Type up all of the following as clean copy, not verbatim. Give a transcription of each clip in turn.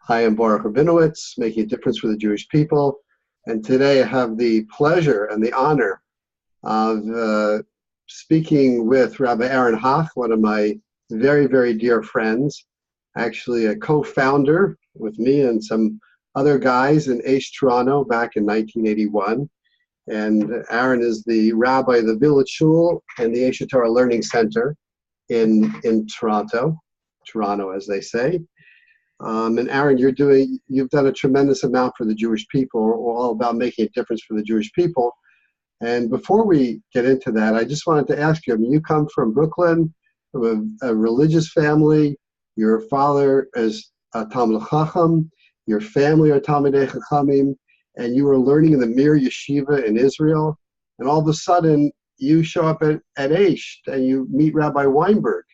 I am Boruch Rabinowitz, making a difference for the Jewish people. And today I have the pleasure and the honor of speaking with Rabbi Ahron Hoch, one of my very, very dear friends, actually a co-founder with me and some other guys in Aish, Toronto back in 1981. And Aaron is the rabbi of the Village Shul and the HaTorah Learning Center in Toronto as they say. And Aaron, you've done a tremendous amount for the Jewish people. We're all about making a difference for the Jewish people. And before we get into that, I just wanted to ask you, I mean, you come from Brooklyn, from a religious family. Your father is a Talmid Chacham. Your family are Talmidei Chachamim. And you were learning in the Mir Yeshiva in Israel. And all of a sudden, you show up at Aish and you meet Rabbi Weinberg.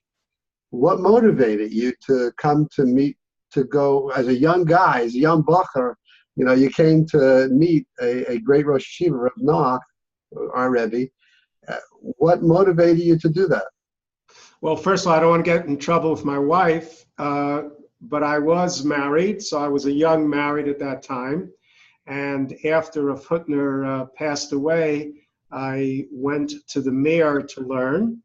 What motivated you to come to go as a young guy, as a young bacher? You know, you came to meet a great Rosh Yeshiva, Rabbi Noah, our Rebbe. What motivated you to do that? Well, first of all, I don't want to get in trouble with my wife, but I was married, so I was a young married at that time. And after Rav Hutner passed away, I went to the Mir to learn.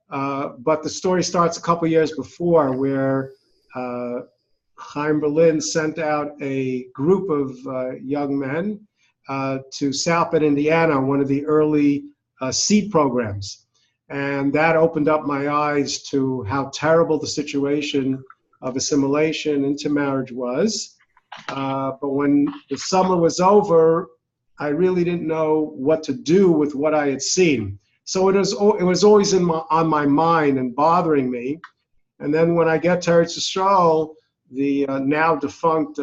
But the story starts a couple years before, where Chaim Berlin sent out a group of young men to South Bend, Indiana, one of the early seed programs. And that opened up my eyes to how terrible the situation of assimilation into marriage was. But when the summer was over, I really didn't know what to do with what I had seen. So it was always on my mind and bothering me. And then when I get to Eretz Yisrael, the now defunct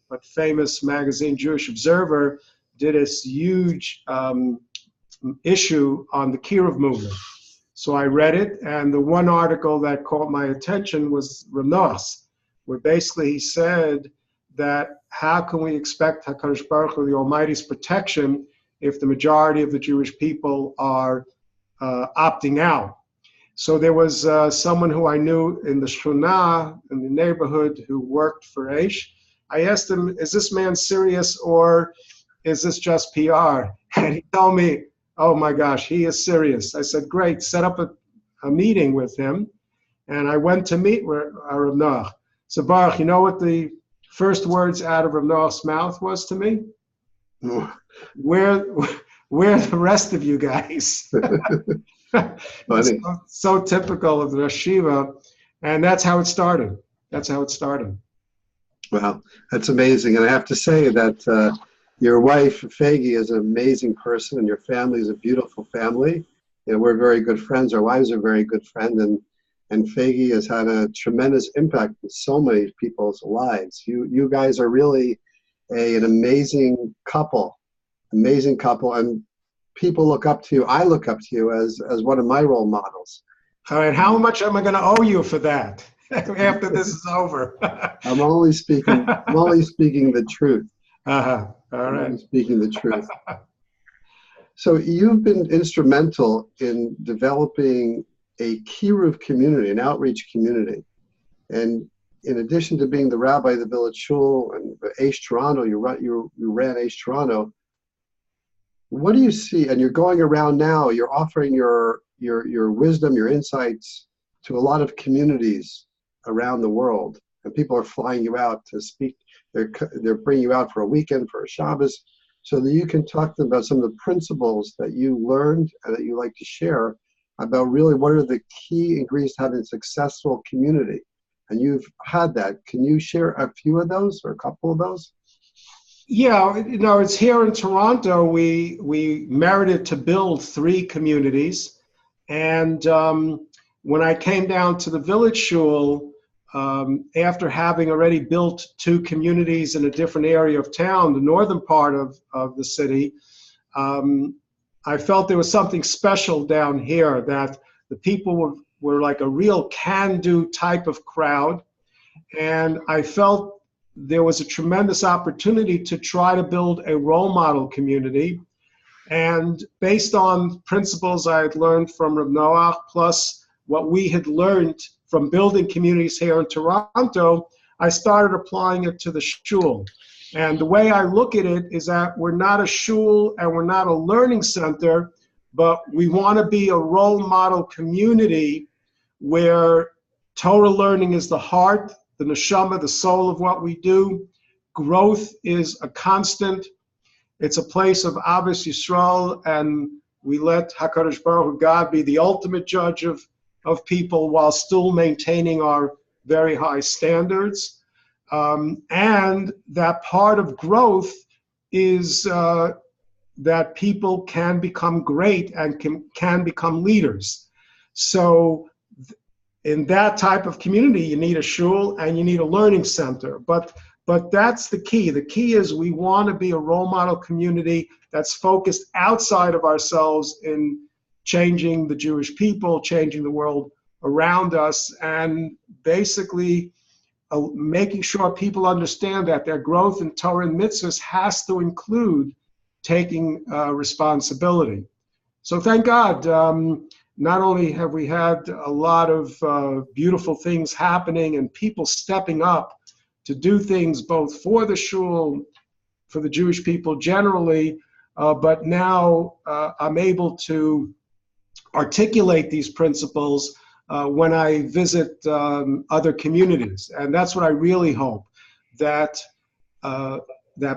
but famous magazine Jewish Observer did this huge issue on the Kiruv movement. So I read it, and the one article that caught my attention was Rav Noah's, where basically he said that how can we expect HaKadosh Baruch Hu, the Almighty's protection, if the majority of the Jewish people are opting out? So there was someone who I knew in the Shuna, in the neighborhood, who worked for Aish. I asked him, is this man serious or is this just PR? And he told me, oh my gosh, he is serious. I said, great, set up a meeting with him. And I went to meet with Rav Noah. So Baruch, you know what the first words out of Rav Noah's mouth was to me? Where are the rest of you guys? So typical of the Yeshiva, and that's how it started. Wow, that's amazing. And I have to say that your wife, Fagi, is an amazing person, and your family is a beautiful family. You know, we're very good friends. Our wives are very good friends, and Fagi has had a tremendous impact in so many people's lives. You guys are really an amazing couple, and people look up to you. I look up to you as one of my role models. All right, how much am I going to owe you for that after this is over? I'm only speaking the truth. All right. I'm speaking the truth. So you've been instrumental in developing a Kiruv community, an outreach community. And in addition to being the rabbi of the Village Shul and Aish Toronto, you ran Aish Toronto. What do you see? And you're going around now, you're offering your wisdom, your insights to a lot of communities around the world. And people are flying you out to speak. They're bringing you out for a weekend, for a Shabbos, so that you can talk to them about some of the principles that you learned and that you like to share about really what are the key ingredients to having a successful community. And you've had that. Can you share a few of those or a couple of those? Yeah, it's here in Toronto. We merited to build 3 communities. And when I came down to the Village Shul, after having already built 2 communities in a different area of town, the northern part of the city, I felt there was something special down here, that the people were like a real can-do type of crowd. And I felt there was a tremendous opportunity to try to build a role model community. And based on principles I had learned from Rabbi Noah, plus what we had learned from building communities here in Toronto, I started applying it to the shul. And the way I look at it is that we're not a shul and we're not a learning center, but we want to be a role model community where Torah learning is the heart, the neshama, the soul of what we do. Growth is a constant. It's a place of Ahavas Yisrael, and we let HaKadosh Baruch Hu, God, be the ultimate judge of people while still maintaining our very high standards. And that part of growth is that people can become great and can become leaders. So in that type of community, you need a shul and you need a learning center. But that's the key. The key is we want to be a role model community that's focused outside of ourselves in changing the Jewish people, changing the world around us, and basically making sure people understand that their growth in Torah and mitzvahs has to include taking responsibility. So thank God, not only have we had a lot of beautiful things happening and people stepping up to do things both for the shul, for the Jewish people generally, but now I'm able to articulate these principles when I visit other communities. And that's what I really hope, that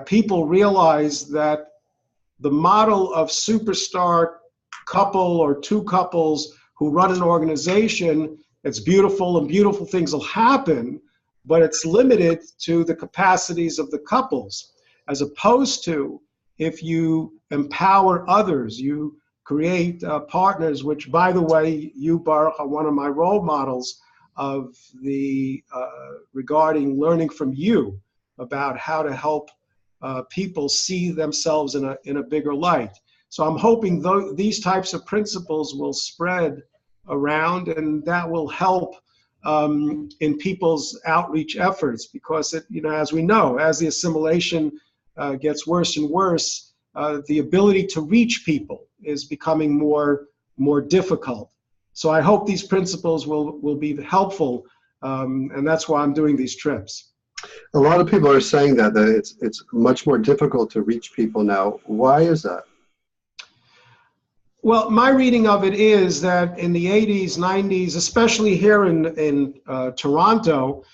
people realize that the model of superstar couple or two couples who run an organization, it's beautiful and beautiful things will happen, but it's limited to the capacities of the couples, as opposed to if you empower others, you create partners, which, by the way, you, Baruch, are one of my role models of the regarding learning from you about how to help people see themselves in a bigger light. So I'm hoping these types of principles will spread around, and that will help in people's outreach efforts, because as we know, as the assimilation gets worse and worse, the ability to reach people is becoming more difficult. So I hope these principles will be helpful, and that's why I'm doing these trips. A lot of people are saying that it's much more difficult to reach people now. Why is that? Well, my reading of it is that in the 80s, 90s, especially here in Toronto,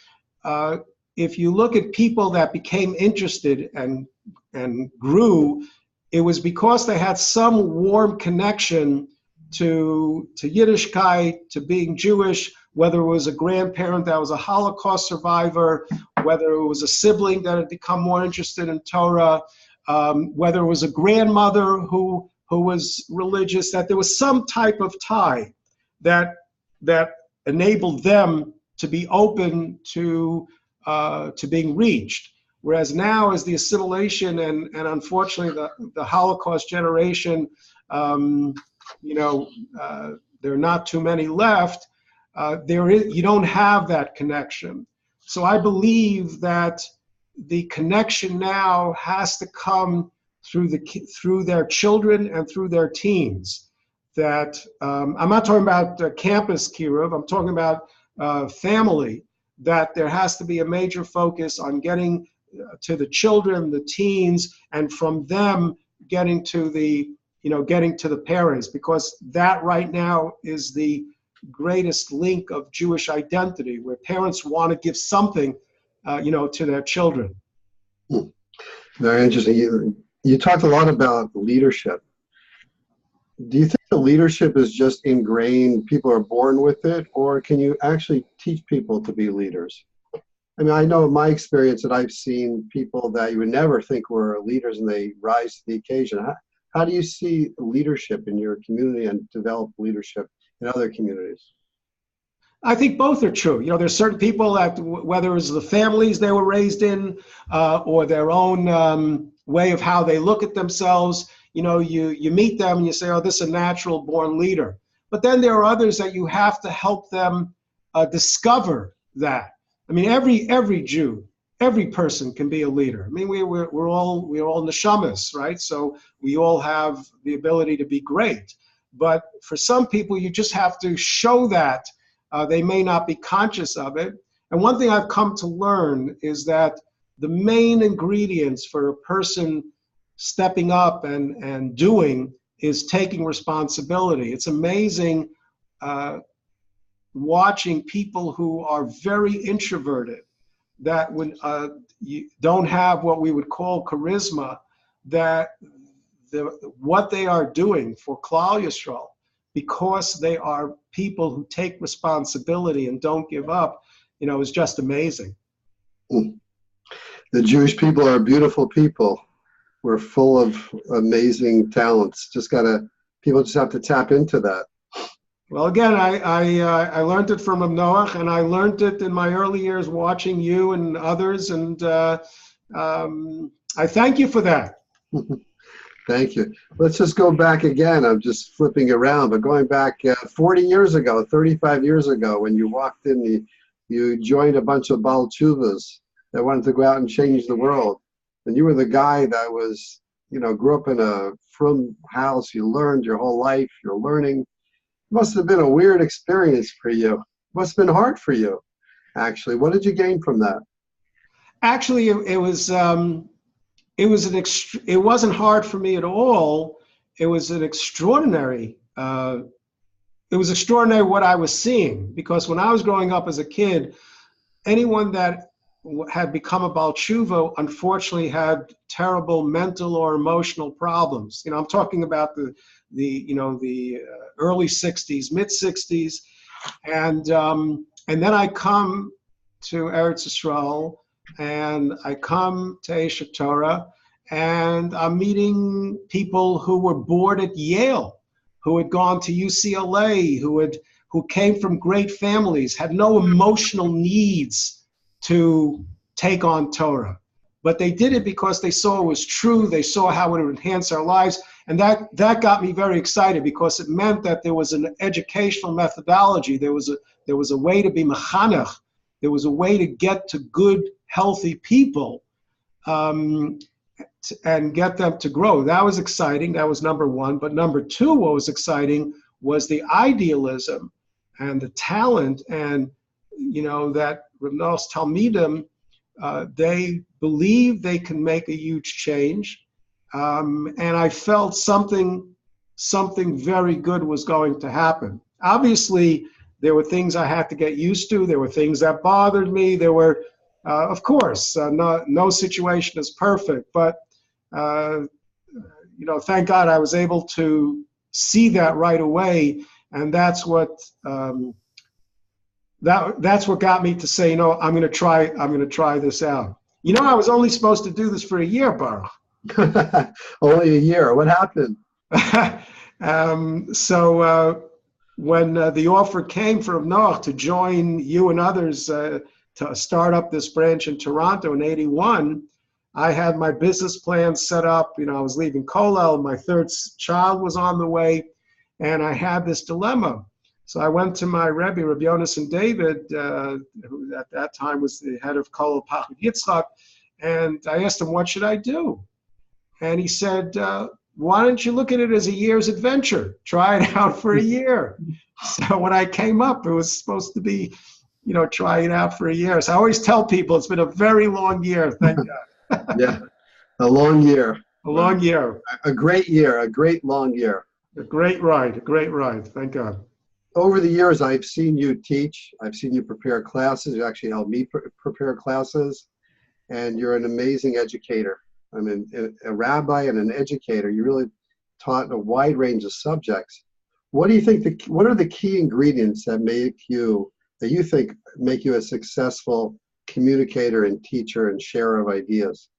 if you look at people that became interested and grew, it was because they had some warm connection to Yiddishkeit, to being Jewish, whether it was a grandparent that was a Holocaust survivor, whether it was a sibling that had become more interested in Torah, whether it was a grandmother who was religious, that there was some type of tie that enabled them to be open to being reached. Whereas now, as the assimilation and unfortunately the Holocaust generation, there are not too many left. You don't have that connection. So I believe that the connection now has to come through their children and through their teens. That I'm not talking about campus kiruv, I'm talking about family, that there has to be a major focus on getting to the children, the teens, and from them getting to the parents, because that right now is the greatest link of Jewish identity, where parents want to give something to their children. Very interesting. You talked a lot about leadership. Do you think the leadership is just ingrained, people are born with it, or can you actually teach people to be leaders? I mean, I know in my experience that I've seen people that you would never think were leaders and they rise to the occasion. How do you see leadership in your community and develop leadership in other communities? I think both are true. There's certain people that, whether it's the families they were raised in or their own way of how they look at themselves, you meet them and you say, oh, this is a natural born leader. But then there are others that you have to help them discover that. I mean, every Jew, every person can be a leader. I mean, we're all neshamas, right? So we all have the ability to be great. But for some people, you just have to show that. They may not be conscious of it. And one thing I've come to learn is that the main ingredients for a person stepping up and doing is taking responsibility. It's amazing watching people who are very introverted, that when you don't have what we would call charisma, that what they are doing for Klal Yisrael, because they are people who take responsibility and don't give up, is just amazing. The Jewish people are beautiful people. We're full of amazing talents. People just have to tap into that. Well, again, I learned it from Noah, and I learned it in my early years watching you and others, and I thank you for that. Thank you. Let's just go back again. I'm just flipping around, but going back 40 years ago, 35 years ago, when you walked in, you joined a bunch of Baal Tshuvas that wanted to go out and change the world. And you were the guy that was, grew up in a frum house. You learned your whole life. You're learning. It must have been a weird experience for you. It must have been hard for you, actually. What did you gain from that? Actually, it wasn't hard for me at all. It was an extraordinary. It was extraordinary what I was seeing, because when I was growing up as a kid, anyone that had become a Baal Tshuva unfortunately had terrible mental or emotional problems. I'm talking about the early 60s, mid 60s, and then I come to Eretz Yisrael, and I come to Aish HaTorah, and I'm meeting people who were bored at Yale, who had gone to UCLA, who came from great families, had no emotional needs to take on Torah. But they did it because they saw it was true, they saw how it would enhance our lives, and that got me very excited, because it meant that there was an educational methodology, there was a way to be mechanech, there was a way to get to good, healthy people, and get them to grow. That was exciting. That was number one. But number two, what was exciting was the idealism and the talent, and that Rabbi Noah's Talmidim, they believe they can make a huge change, and I felt something very good was going to happen. Obviously, there were things I had to get used to. There were things that bothered me. There were, of course, no situation is perfect, but thank God I was able to see that right away, and that's what got me to say, I'm going to try this out. I was only supposed to do this for a year, Baruch. Only a year. What happened? So when the offer came from Noah to join you and others to start up this branch in Toronto in '81, I had my business plan set up. I was leaving Kollel, my third child was on the way, and I had this dilemma. So I went to my Rebbe, Rabbi Yonason David, who at that time was the head of Kollel Pachud Yitzchak, and I asked him, what should I do? And he said, why don't you look at it as a year's adventure? Try it out for a year. So when I came up, it was supposed to be, try it out for a year. So I always tell people it's been a very long year, thank God. Yeah, a long year. A long year. A great year, a great long year. A great ride, thank God. Over the years, I've seen you teach. I've seen you prepare classes. You actually helped me prepare classes. And you're an amazing educator. I mean, a rabbi and an educator. You really taught a wide range of subjects. What do you think? What are the key ingredients that you think make you a successful communicator and teacher and sharer of ideas?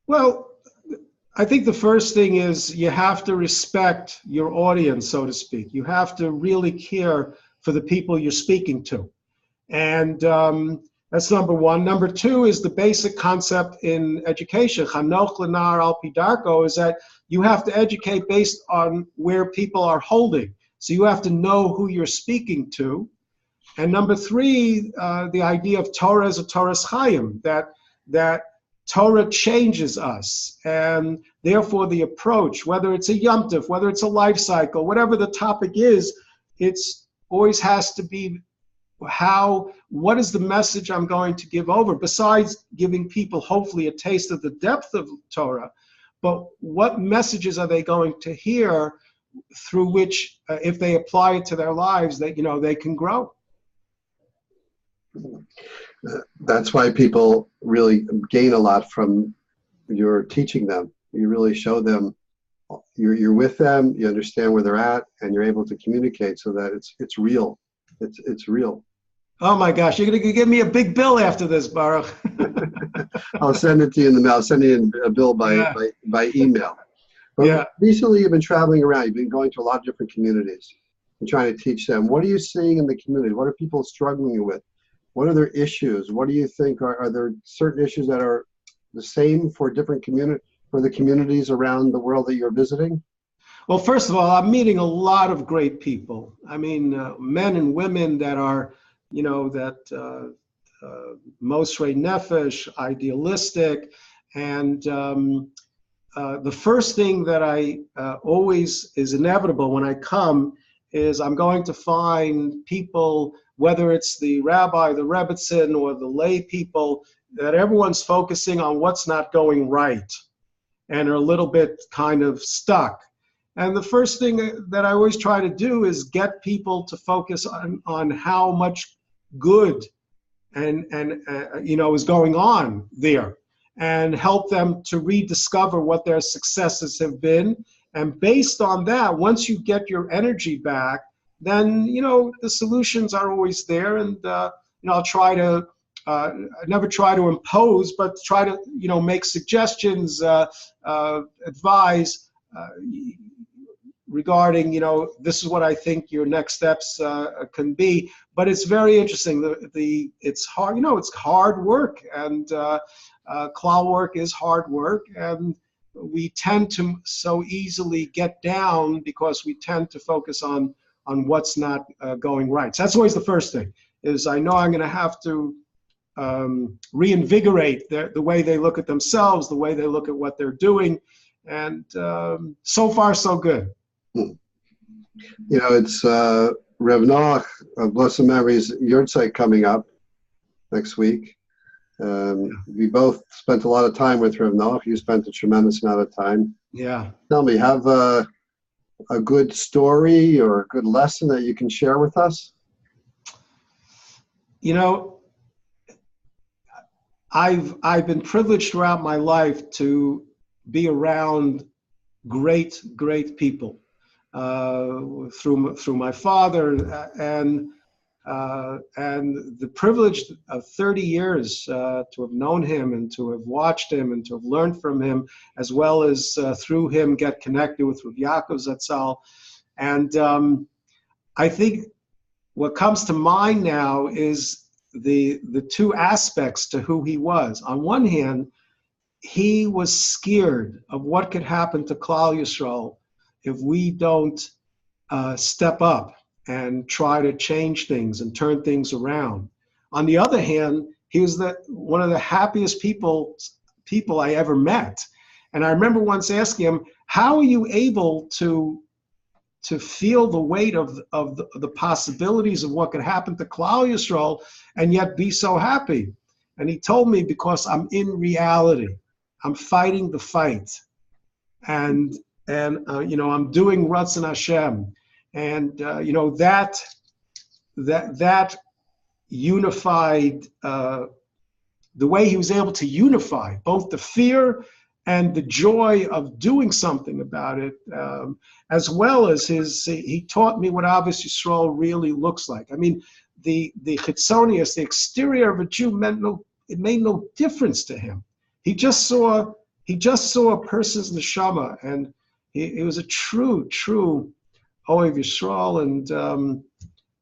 Well, I think the first thing is you have to respect your audience, so to speak. You have to really care for the people you're speaking to. And that's number one. Number two is the basic concept in education. Chanoch lenar al pi darko is that you have to educate based on where people are holding. So you have to know who you're speaking to. And number three, the idea of Torah is a Torah's Chaim, that Torah changes us, and therefore the approach, whether it's a Yom Tov, whether it's a life cycle, whatever the topic is, it's always has to be what is the message I'm going to give over, besides giving people hopefully a taste of the depth of Torah, but what messages are they going to hear through which, if they apply it to their lives, that, they can grow. That's why people really gain a lot from your teaching them. You really show them, you're with them, you understand where they're at, and you're able to communicate so that it's real. It's real. Oh my gosh, you're going to give me a big bill after this, Baruch. I'll send it to you in the mail. I'll send you a bill by email. But recently you've been traveling around. You've been going to a lot of different communities and trying to teach them. What are you seeing in the community? What are people struggling with? What are their issues? What do you think? Are there certain issues that are the same for different for the communities around the world that you're visiting? Well, first of all, I'm meeting a lot of great people. I mean, men and women that are, Mosrei Nefesh, idealistic. And the first thing that I always is inevitable when I come is I'm going to find people, whether it's the rabbi, the rebbitzin, or the lay people, that everyone's focusing on what's not going right and are a little bit kind of stuck. And the first thing that I always try to do is get people to focus on how much good and is going on there, and help them to rediscover what their successes have been. And based on that, once you get your energy back, then the solutions are always there. And I'll try to never try to impose, but try to make suggestions, advise regarding this is what I think your next steps can be. But it's very interesting. It's hard. It's hard work, and klal work is hard work, and we tend to so easily get down because we tend to focus on what's not going right. So that's always the first thing, is I know I'm going to have to reinvigorate the way they look at themselves, the way they look at what they're doing, and so far so good. It's Rav Noah of Blessed Memories Yahrzeit coming up next week. We both spent a lot of time with Rav Noah. You spent a tremendous amount of time. Yeah. Tell me, have a good story or a good lesson that you can share with us? I've been privileged throughout my life to be around great people through my father, and the privilege of 30 years to have known him and to have watched him and to have learned from him, as well as through him get connected with Rabbi Yaakov Zatzal. And I think what comes to mind now is the two aspects to who he was. On one hand, he was scared of what could happen to Klal Yisrael if we don't step up and try to change things and turn things around. On the other hand, he was one of the happiest people I ever met. And I remember once asking him, how are you able to feel the weight of the possibilities of what could happen to Klal Yisrael and yet be so happy? And he told me, because I'm in reality. I'm fighting the fight. And I'm doing Ratzon Hashem. And that unified, the way he was able to unify both the fear and the joy of doing something about it, as well as he taught me what Ahavas Yisrael really looks like. I mean, the chitzonius, the exterior of a Jew it made no difference to him. He just saw a person's neshama, and he was a true Ohev Yisrael, and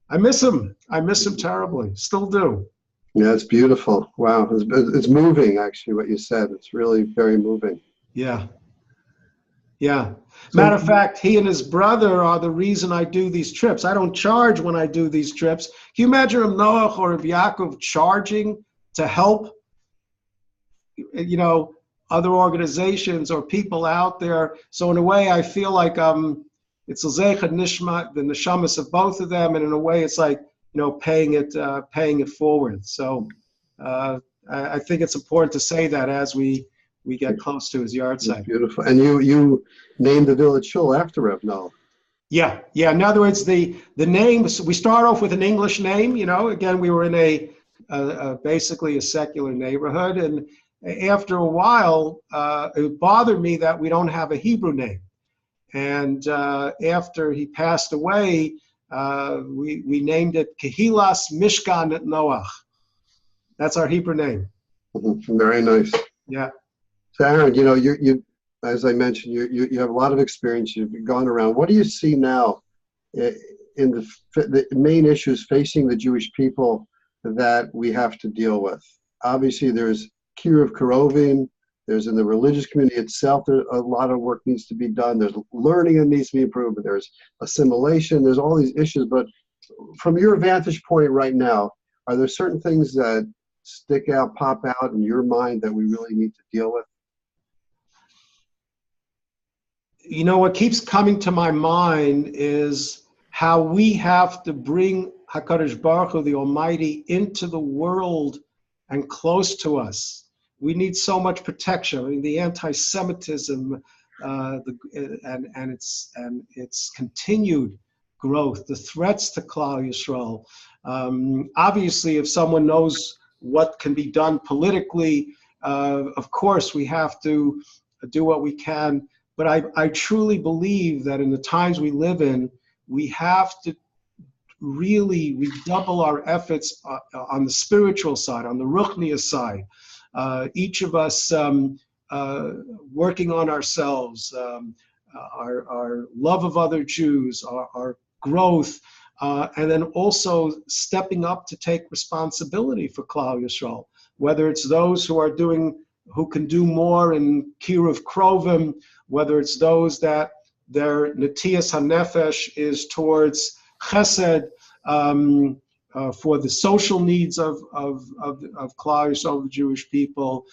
I miss him. I miss him terribly. Still do. Yeah, it's beautiful. Wow, it's moving. Actually, what you said, it's really very moving. Yeah. Matter of fact, he and his brother are the reason I do these trips. I don't charge when I do these trips. Can you imagine Rabbi Noah or Rabbi Yaakov charging to help, other organizations or people out there? So in a way, I feel like it's a zeichad nishma, the neshamas of both of them, and in a way, it's like, paying it forward. So I think it's important to say that as we get close to his yard site. Beautiful. And you named the village Shul after Reb Noah. Yeah. In other words, the name, we start off with an English name. Again, we were in basically a secular neighborhood, and after a while, it bothered me that we don't have a Hebrew name. And after he passed away, we named it Kehilas Mishkan Noach. That's our Hebrew name. Very nice. Yeah. So Aaron, you as I mentioned, you have a lot of experience. You've gone around. What do you see now in the main issues facing the Jewish people that we have to deal with? Obviously, there's Kiruv Karovim. There's in the religious community itself, a lot of work needs to be done. There's learning that needs to be improved. There's assimilation. There's all these issues. But from your vantage point right now, are there certain things that stick out, pop out in your mind that we really need to deal with? What keeps coming to my mind is how we have to bring HaKadosh Baruch Hu, the Almighty, into the world and close to us. We need so much protection. I mean, the anti-Semitism and its continued growth, the threats to Klal Yisrael. Obviously, if someone knows what can be done politically, of course, we have to do what we can. But I truly believe that in the times we live in, we have to really redouble our efforts on the spiritual side, on the Ruchniya side. Each of us working on ourselves, our love of other Jews, our growth, and then also stepping up to take responsibility for Klal Yisrael, whether it's those who can do more in Kiruv Krovim, whether it's those that their Netiyas HaNefesh is towards Chesed, for the social needs of Klal Yisrael, the Jewish people,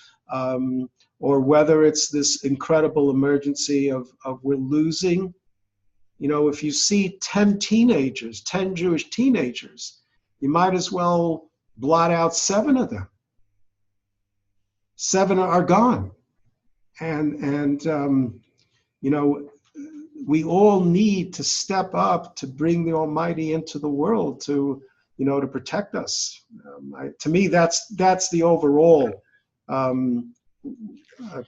or whether it's this incredible emergency of we're losing. If you see 10 Jewish teenagers, you might as well blot out 7 of them. 7 are gone. And we all need to step up to bring the Almighty into the world to protect us. To me, that's the overall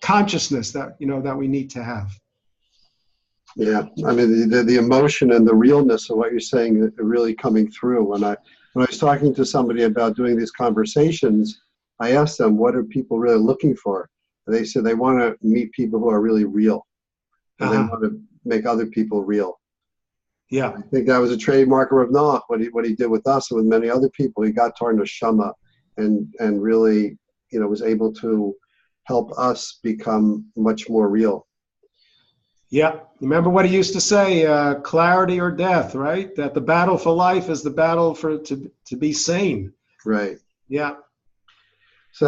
consciousness that we need to have. Yeah, I mean the emotion and the realness of what you're saying are really coming through. When I was talking to somebody about doing these conversations, I asked them, what are people really looking for? And they said they want to meet people who are really real. And they want to make other people real. Yeah. I think that was a trademark of Rav Noah, what he did with us and with many other people. He got to our neshama and really, was able to help us become much more real. Yeah. Remember what he used to say, clarity or death, right? That the battle for life is the battle to be sane. Right. Yeah. So,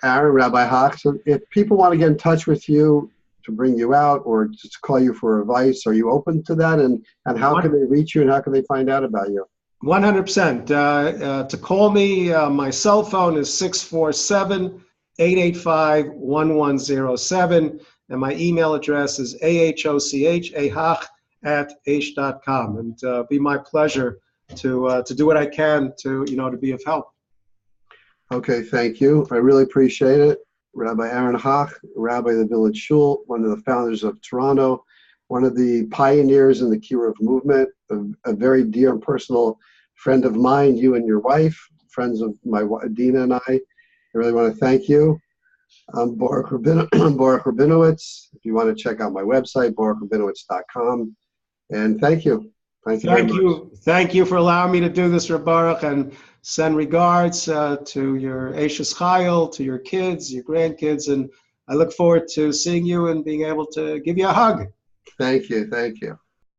Aaron, Rabbi Hoch, so if people want to get in touch with you to bring you out or just call you for advice, are you open to that? And how can they reach you and how can they find out about you? 100%. To call me, my cell phone is 647-885-1107. And my email address is ahoch@aish.com. And be my pleasure to do what I can to be of help. Okay, thank you. I really appreciate it. Rabbi Ahron Hoch, Rabbi of the Village Shul, one of the founders of Toronto, one of the pioneers in the Kiruv movement, a very dear and personal friend of mine, you and your wife, friends of my Dina and I really want to thank you. I'm Boruch Rabinowitz. If you want to check out my website, boruchrabinowitz.com. And thank you. Thank you very much. Thank you for allowing me to do this, Rabbi Baruch, and send regards to your Aish's Chayil, to your kids, your grandkids, and I look forward to seeing you and being able to give you a hug. Thank you. Thank you.